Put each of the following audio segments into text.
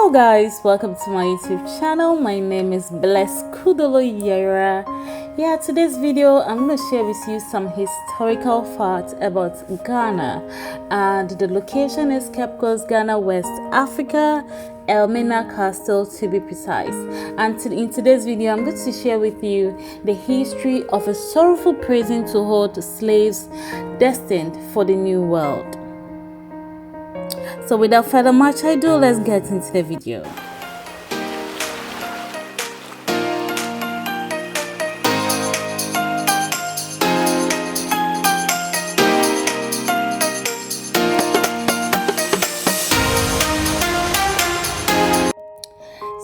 Hello guys, welcome to my YouTube channel. My name is Bless Kudolo Yera. Today's video I'm going to share with you some historical facts about Ghana, and the location is Cape Coast, Ghana, West Africa, Elmina Castle to be precise. And in today's video I'm going to share with you the history of a sorrowful prison to hold slaves destined for the New World. So without further much ado, let's get into the video.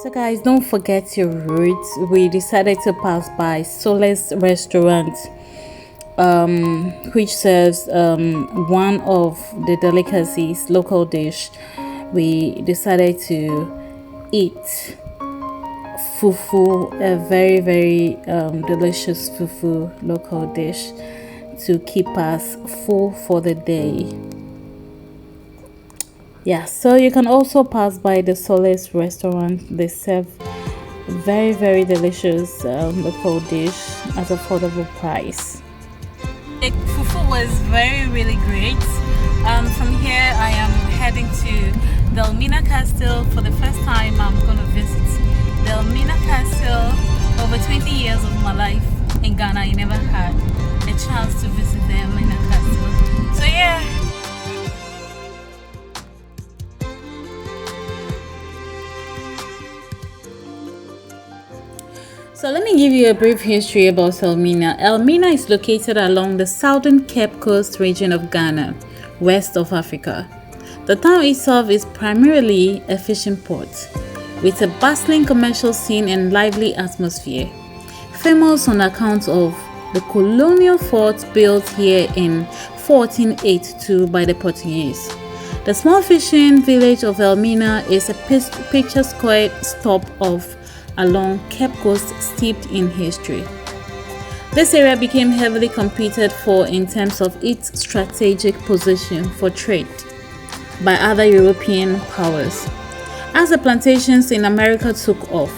So guys, don't forget your route. We decided to pass by Solace Restaurant, which serves one of the delicacies, local dish. We decided to eat fufu, a very delicious fufu local dish to keep us full for the day. So you can also pass by the Solace Restaurant. They serve very delicious local dish at affordable price. The fufu was really great. From here I am heading to the Elmina Castle. For the first time I'm going to visit the Elmina Castle. Over 20 years of my life in Ghana, I never had a chance to visit the Elmina Castle. So So let me give you a brief history about Elmina. Elmina is located along the southern Cape Coast region of Ghana, west of Africa. The town itself is primarily a fishing port, with a bustling commercial scene and lively atmosphere, famous on account of the colonial fort built here in 1482 by the Portuguese. The small fishing village of Elmina is a picturesque stop off along Cape Coast steeped in history. This area became heavily competed for in terms of its strategic position for trade by other European powers. As the plantations in America took off,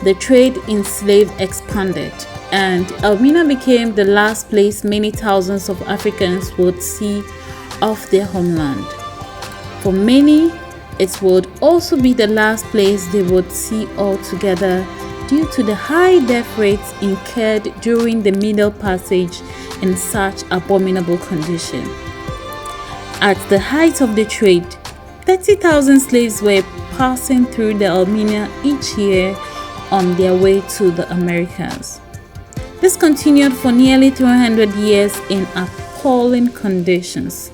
the trade in slaves expanded, and Elmina became the last place many thousands of Africans would see off their homeland. For many, it would also be the last place they would see altogether due to the high death rates incurred during the Middle Passage in such abominable condition. At the height of the trade, 30,000 slaves were passing through the Elmina each year on their way to the Americas. This continued for nearly 300 years in appalling conditions.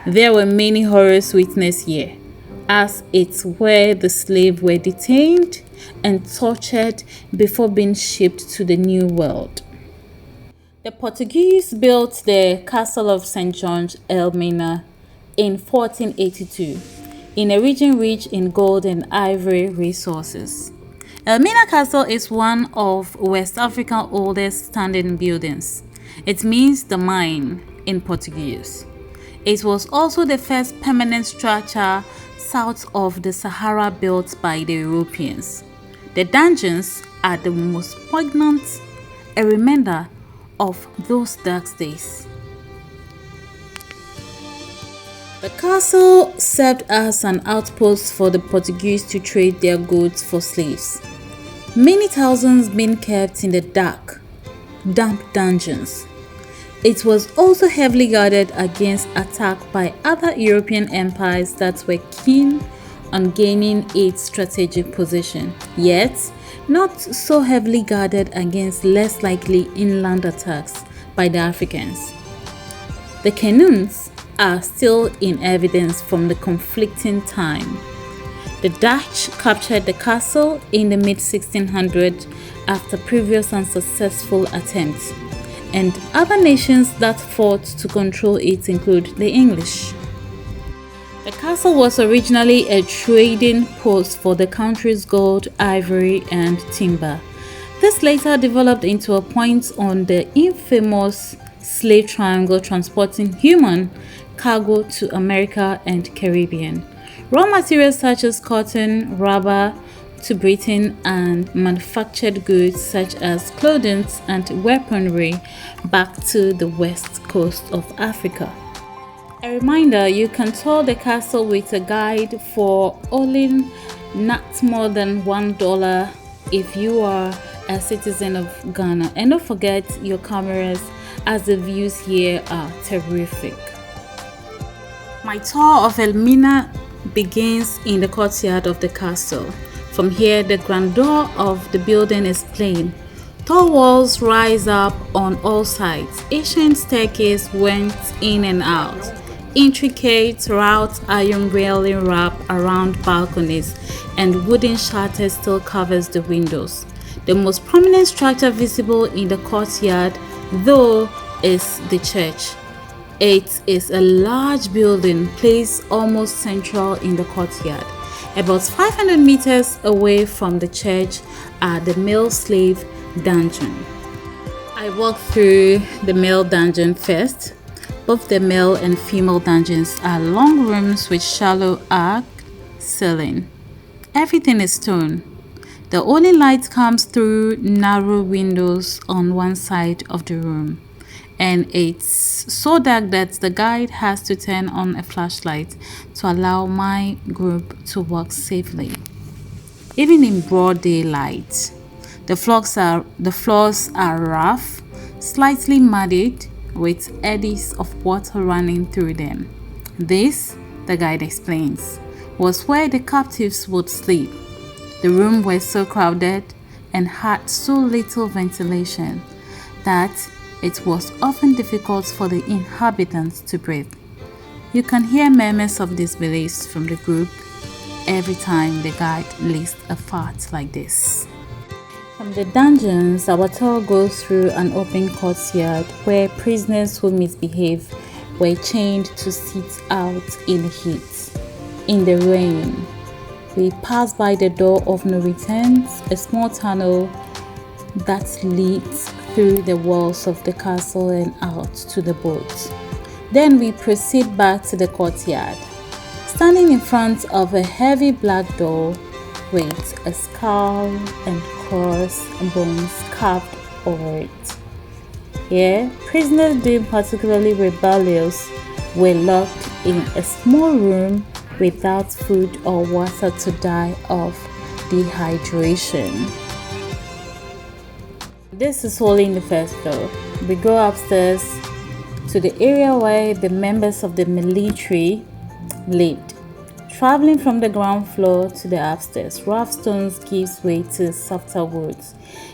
There were many horrors witnessed here, as it's where the slaves were detained and tortured before being shipped to the New World. The Portuguese built the Castle of St. George, Elmina, in 1482, in a region rich in gold and ivory resources. Elmina Castle is one of West Africa's oldest standing buildings. It means the mine in Portuguese. It was also the first permanent structure south of the Sahara built by the Europeans. The dungeons are the most poignant, a reminder of those dark days. The castle served as an outpost for the Portuguese to trade their goods for slaves. Many thousands being kept in the dark, damp dungeons. It was also heavily guarded against attack by other European empires that were keen on gaining its strategic position, yet not so heavily guarded against less likely inland attacks by the Africans. The canoes are still in evidence from the conflicting time. The Dutch captured the castle in the mid-1600s after previous unsuccessful attempts, and other nations that fought to control it include the English. The castle was originally a trading post for the country's gold, ivory, and timber. This later developed into a point on the infamous Slave Triangle transporting human cargo to America and Caribbean. Raw materials such as cotton, rubber, to Britain, and manufactured goods such as clothing and weaponry back to the west coast of Africa. A reminder, you can tour the castle with a guide for only not more than $1 if you are a citizen of Ghana. And don't forget your cameras, as the views here are terrific. My tour of Elmina begins in the courtyard of the castle. From here, the grandeur of the building is plain. Tall walls rise up on all sides. Ancient staircase went in and out. Intricate wrought iron railing wrap around balconies, and wooden shutters still covers the windows. The most prominent structure visible in the courtyard, though, is the church. It is a large building placed almost central in the courtyard. About 500 meters away from the church are the male slave dungeon. I walked through the male dungeon first. Both the male and female dungeons are long rooms with shallow arch ceiling. Everything is stone. The only light comes through narrow windows on one side of the room, and it's so dark that the guide has to turn on a flashlight to allow my group to walk safely. Even in broad daylight, the floors are rough, slightly muddied, with eddies of water running through them. This, the guide explains, was where the captives would sleep. The rooms were so crowded and had so little ventilation that it was often difficult for the inhabitants to breathe. You can hear murmurs of disbelief from the group every time the guide lists a fact like this. From the dungeons, our tour goes through an open courtyard where prisoners who misbehave were chained to sit out in the heat, in the rain. We pass by the door of no return, a small tunnel that leads through the walls of the castle and out to the boat. Then we proceed back to the courtyard, standing in front of a heavy black door with a skull and cross bones carved over it. Here, prisoners deemed particularly rebellious were locked in a small room without food or water to die of dehydration. This is only the first floor. We go upstairs to the area where the members of the military lived. Traveling from the ground floor to the upstairs, rough stones gives way to softer woods.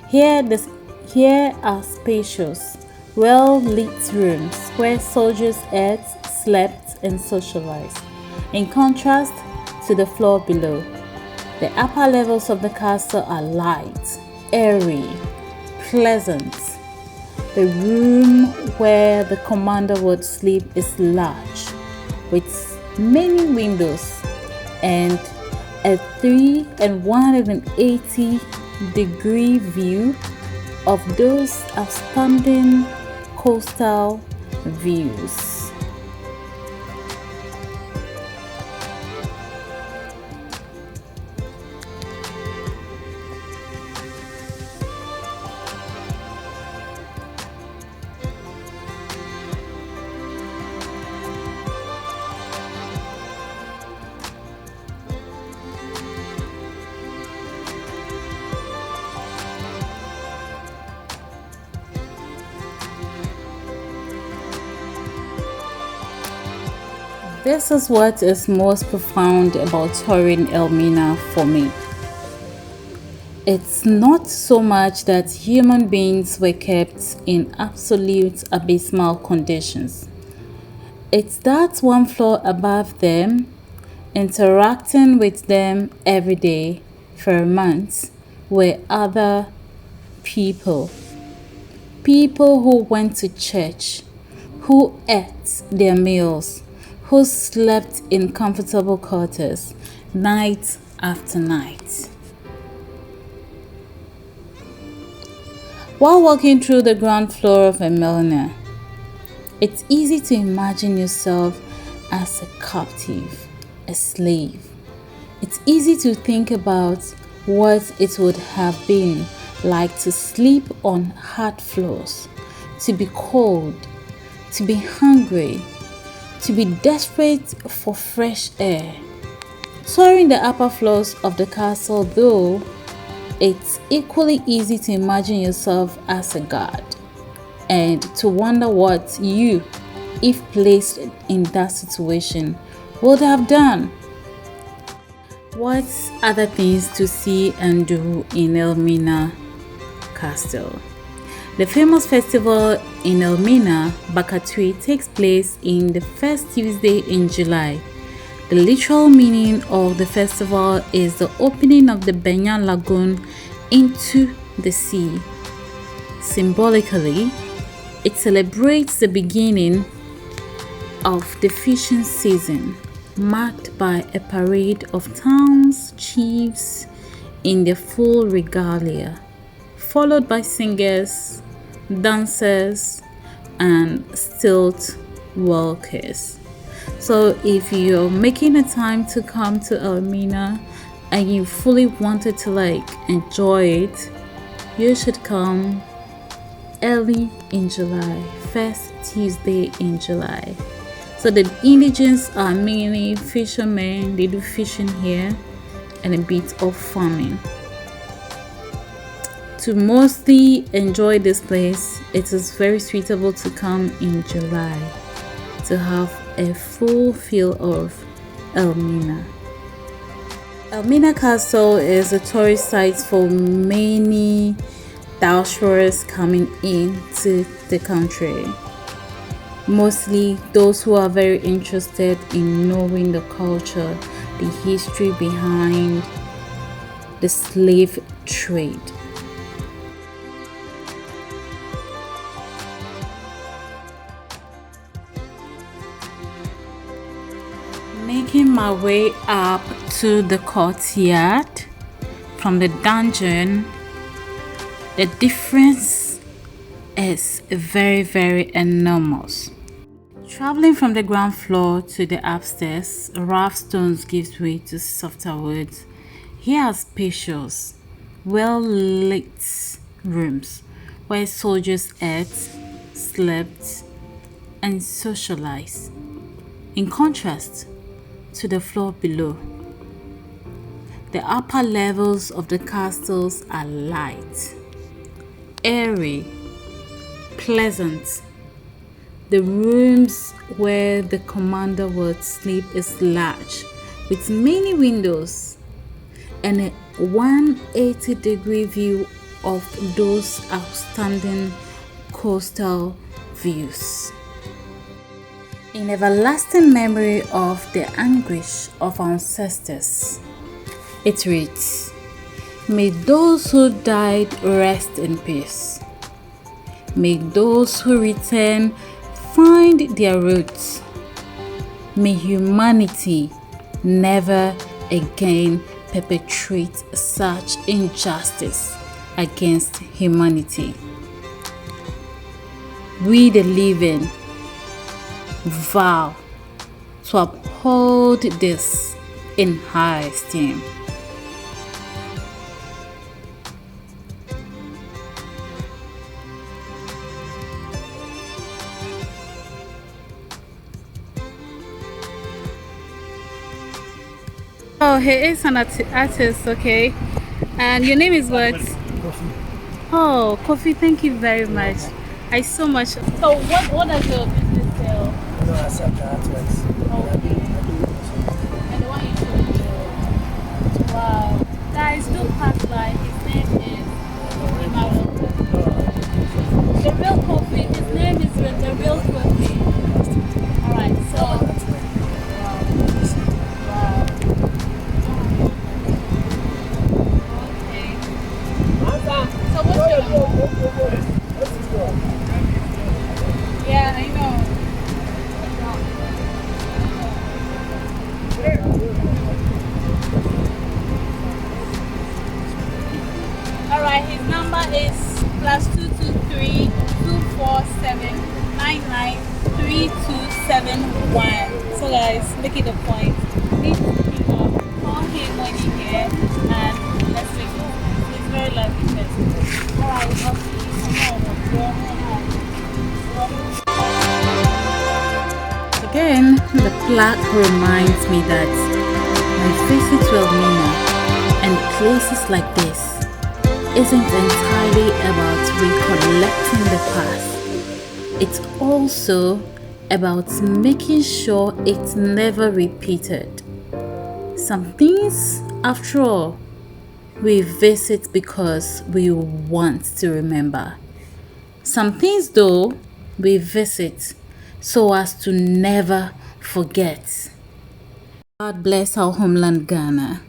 Here are spacious, well-lit rooms where soldiers ate, slept, and socialized. In contrast to the floor below, the upper levels of the castle are light, airy, pleasant. The room where the commander would sleep is large, with many windows and a 180-degree view of those outstanding coastal views. This is what is most profound about touring Elmina for me. It's not so much that human beings were kept in absolute abysmal conditions. It's that one floor above them, interacting with them every day for a month, were other people. People who went to church, who ate their meals, who slept in comfortable quarters night after night. While walking through the ground floor of Elmina, it's easy to imagine yourself as a captive, a slave. It's easy to think about what it would have been like to sleep on hard floors, to be cold, to be hungry, to be desperate for fresh air. Touring the upper floors of the castle, though, it's equally easy to imagine yourself as a god and to wonder what you, if placed in that situation, would have done. What other things to see and do in Elmina Castle? The famous festival in Elmina, Bakatui, takes place in the first Tuesday in July. The literal meaning of the festival is the opening of the Benya Lagoon into the sea. Symbolically, it celebrates the beginning of the fishing season, marked by a parade of towns chiefs in their full regalia, followed by singers, dancers, and stilt walkers. So if you're making a time to come to Elmina and you fully wanted to enjoy it, you should come early in July, first Tuesday in July. So the indigents are mainly fishermen. They do fishing here and a bit of farming. To mostly enjoy this place, it is very suitable to come in July to have a full feel of Elmina. Elmina Castle is a tourist site for many diasporas coming into the country. Mostly those who are very interested in knowing the culture, the history behind the slave trade. Making my way up to the courtyard from the dungeon, the difference is very, very enormous. Traveling from the ground floor to the upstairs, rough stones gives way to softer woods. Here are spacious, well-lit rooms where soldiers ate, slept, and socialized. In contrast to the floor below, the upper levels of the castles are light, airy, pleasant. The rooms where the commander would sleep is large, with many windows and a 180-degree view of those outstanding coastal views. In everlasting memory of the anguish of our ancestors, it reads, "May those who died rest in peace. May those who return find their roots. May humanity never again perpetrate such injustice against humanity. We the living vow to uphold this in high esteem." Oh, he is an artist, okay. And your name is what? Coffee. Oh, Kofi, thank you very much. I so much. So what does your business sell? No, I accept the artworks. Okay. And the one you showed me. Wow. Guys, do pass by. His name is Imaro. The real Kofi. His name is the real Kofi. Alright, so yeah, I know. Alright, his number is +223 247 99 3271. So guys, make it a point. Meet people, call him when you here, and let's make it. It's very lovely person. Alright, I'll see you tomorrow. Again, the plaque reminds me that my visit to Elmina and places like this isn't entirely about recollecting the past. It's also about making sure it's never repeated. Some things, after all, we visit because we want to remember. Some things, though, we visit so as to never forget. God bless our homeland, Ghana.